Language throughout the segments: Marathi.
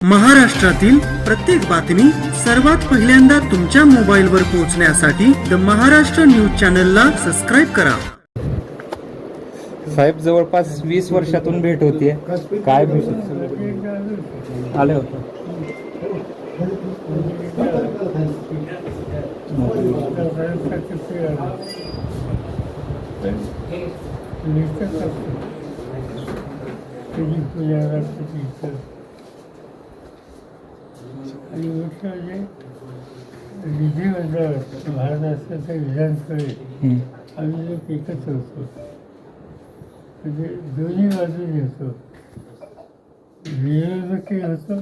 महाराष्ट्रातील प्रत्येक बातमी सर्वात पहिल्यांदा तुमच्या मोबाईलवर पोहोचण्यासाठी द महाराष्ट्र न्यूज चॅनलला सबस्क्राईब करा. साहेब जवळपास 20 वर्षातून भेट होतीये. काय भेट आले होते? आणि मुख्य म्हणजे विधिमंडळ महाराष्ट्राच्या विधानसभेत आम्ही लोक एकत्र होतो. म्हणजे दोन्ही बाजूने होतो, विरोधकही होतो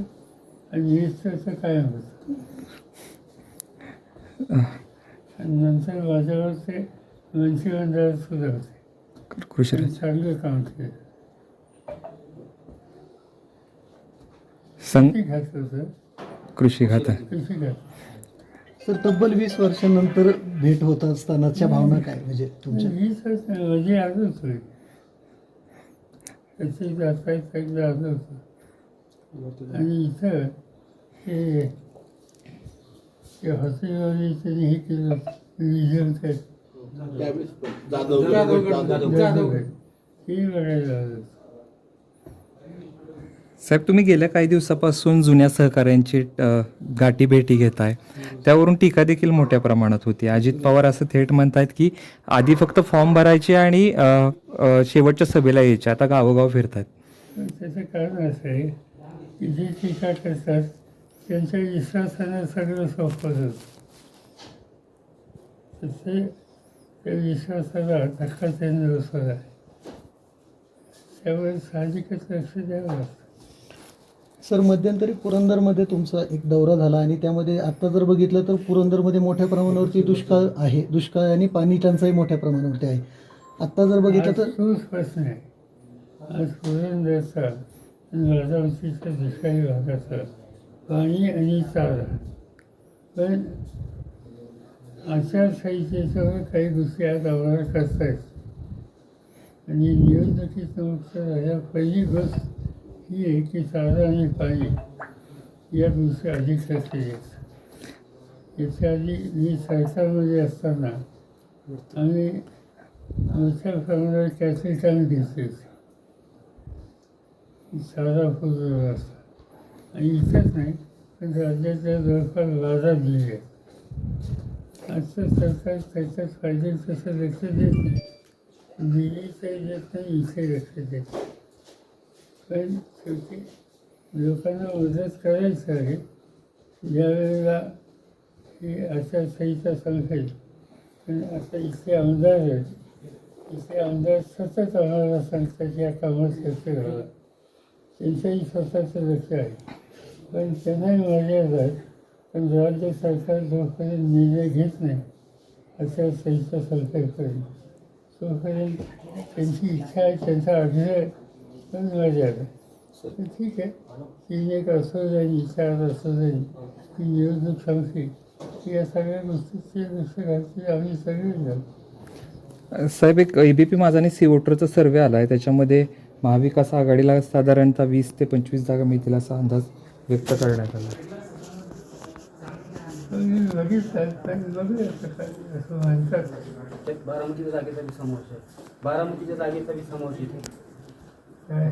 आणि विरोधक कायम होतो. आणि नंतर माझ्यावर ते मंत्रिमंडळात सुद्धा होते. चांगलं काम केलं. खात होतं कृषी खातं. तर तब्बल 20 वर्षांनंतर भेट होत असतानाच्या भावना काय म्हणजे तुमच्या? 20 वर्ष म्हणजे आजच होईल त्याची जाता चांगलं आलं होतं. आणि इथं हे हॉस्पिटलमध्ये त्यांनी हे केलं म्युझियम ते हे बघायला आलं. साहेब तुम्ही गेल्या काही दिवसापासून जुन्या सहकाऱ्यांची गाठी भेटी घेताय, त्यावरून टीका देखील मोठ्या प्रमाणात होती. अजित पवार असं थेट म्हणतायत की आधी फक्त फॉर्म भरायचे आणि शेवटच्या सभेला यायचे, आता गावोगाव फिरतात. त्याचं कारण असं आहे की जे टीका करतात त्यांच्या विश्वासानं सगळं सोपं होतं. तसे त्या विश्वासाला धक्का त्यांनी बसवला आहे. त्यामुळे साहजिकच लक्ष द्यावं लागतं. सर, मध्यंतरी पुरंदरमध्ये तुमचा एक दौरा झाला आणि त्यामध्ये आत्ता जर बघितलं तर पुरंदरमध्ये मोठ्या प्रमाणावरती दुष्काळ आहे. दुष्काळ आणि पाणी टंचाई मोठ्या प्रमाणावरती आहे. आत्ता जर बघितलं तर तोच प्रश्न आहे. आज पुरंदरचा आणि बारामतीच्या दुष्काळी भागाचा पाणी आणि चारा, पण आचारसंहितेच्यावर काही गोष्टी आज आम्हाला करतायत. आणि निवडणुकीचं मुख्य झाल्या पहिली गोष्ट ही आहे की चारा आणि पाणी या गोष्टी अधिक लक्ष द्यायचं. याच्या आधी मी सरकारमध्ये असताना आम्ही मोठ्या प्रमाणात त्याचे काम घेतले होते. चारा पुरवठा असतो आणि इथंच नाही पण राज्याच्या जवळपास बाजार दिले आहेत. आजचं सरकार त्याच्यात पाहिजे तसं लक्ष देत नाही. दिल्लीचं देत नाही, इथे लक्ष देत. पण शेवटी लोकांना मदत करायचं आहे. ज्यावेळेला ही आचारसंहिता संपेल, पण आता इथे आमदार आहेत, इथे आमदार सतत आम्हाला सांगतात या कामात लक्ष घाला. त्यांचंही स्वतःचं लक्ष आहे, पण त्यांनाही मर्यादा आहे. पण राज्य सरकार जोपर्यंत निर्णय घेत नाही आचारसंहिता संपेपर्यंत, तोपर्यंत त्यांची इच्छा आहे, त्यांचा आग्रह आहे, पण मर्यादा. तर ठीक आहे, ती एक असू जाईल, विचार असू जाईल की निवडणूक संपली की या सगळ्या गोष्टीची लक्ष घालते आम्ही सगळे जाऊ. साहेब, एक ABP माझा आणि सी वोटरचा सर्वे आला आहे, त्याच्यामध्ये महाविकास आघाडीला साधारणतः 20 ते 25 जागा मिळतील असा अंदाज व्यक्त करण्यात आला. बघितलं पण बघूया असं म्हणतात. बारामतीच्या जागेचा बी समावेश आहे. बारामतीच्या जागेचा बी समावेश इथे काय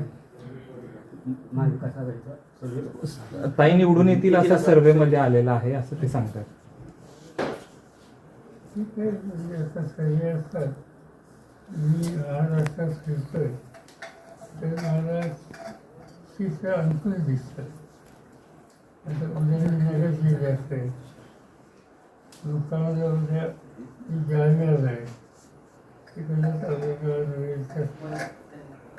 महाविकास आघाडीचा ताई निवडून येतील असा सर्वेमध्ये आलेला आहे असं ते सांगतात. ठीक आहे, म्हणजे आता सर्वे असतात. मी महाराष्ट्रात फिरतोय तर मला चित्र अंकुर दिसतं. आता उद्या जिल्ह्यात आहे, लोकांना उद्या मी जालन्याला आहे, तिकडे तालुक्यावर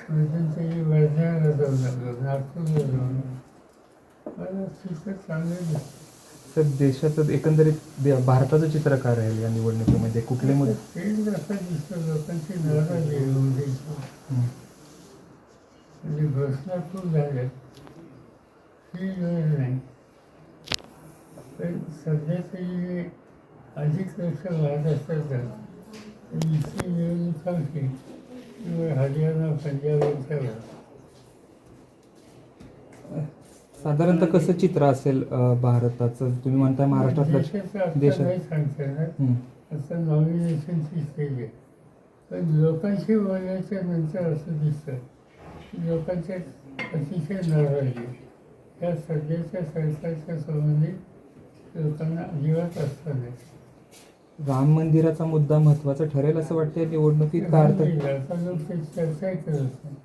वर्ध्याला जाऊ लागलो, नागपूरला जाऊन मला चित्र चांगलं दिसतं. तर देशाचं एकंदरीत भारताचं चित्र काय राहील या निवडणुकीमध्ये? कुठले मुद्दे? तेच असं दिसतं लोकांची नाराज आहे म्हणजे घोषणा खूप झाल्या, ही गरज नाही. पण सध्या तरी अधिक लक्ष महाराष्ट्रात झालं. इथे निवडणूक संपली किंवा हरियाणा पंजाब यांच्यावर साधारणतः कसं चित्र असेल भारताचं? तुम्ही म्हणताय महाराष्ट्रातलं देशाचं आता देशात नाही सांगता येणार. हं. असं नॉमिनेशनची स्टेज आहे. पण लोकांशी बोलल्याच्या नंतर असं दिसतं की लोकांच्या अतिशय नाराजी या सध्याच्या सरकारच्या संबंधित लोकांना अजिबात असतं नाही. राम मंदिराचा मुद्दा महत्वाचा ठरेल असं वाटतंय निवडणुकीत का अर्थ? आता लोक ते चर्चाही करत नाही,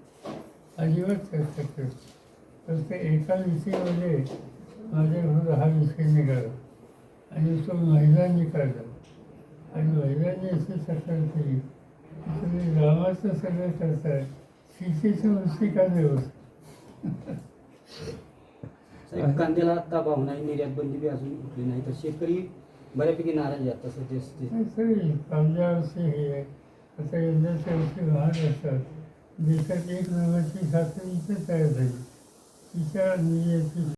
अजिबात चर्चा करत. तर ते एका विषयामध्ये माझ्याकडून हा विषय निघाला आणि तो महिलांनी काढला आणि महिलांनी अशी तक्रार केली की तुम्ही रामाचं सगळं करताय, सीतेची वृत्ती का नाही होत? साहेब, कांद्याला आता भाव नाही, निर्यात बंदी बी अजून उठली नाही, तर शेतकरी बऱ्यापैकी नाराज आहेत तसं ते. नाही सगळी कांद्यावरची हे आहे. आता यंदाच्या वर्षी वाहन असतात. देशात एक नंबरची साखर इथे तयार झाली, तिच्या निर्यातीची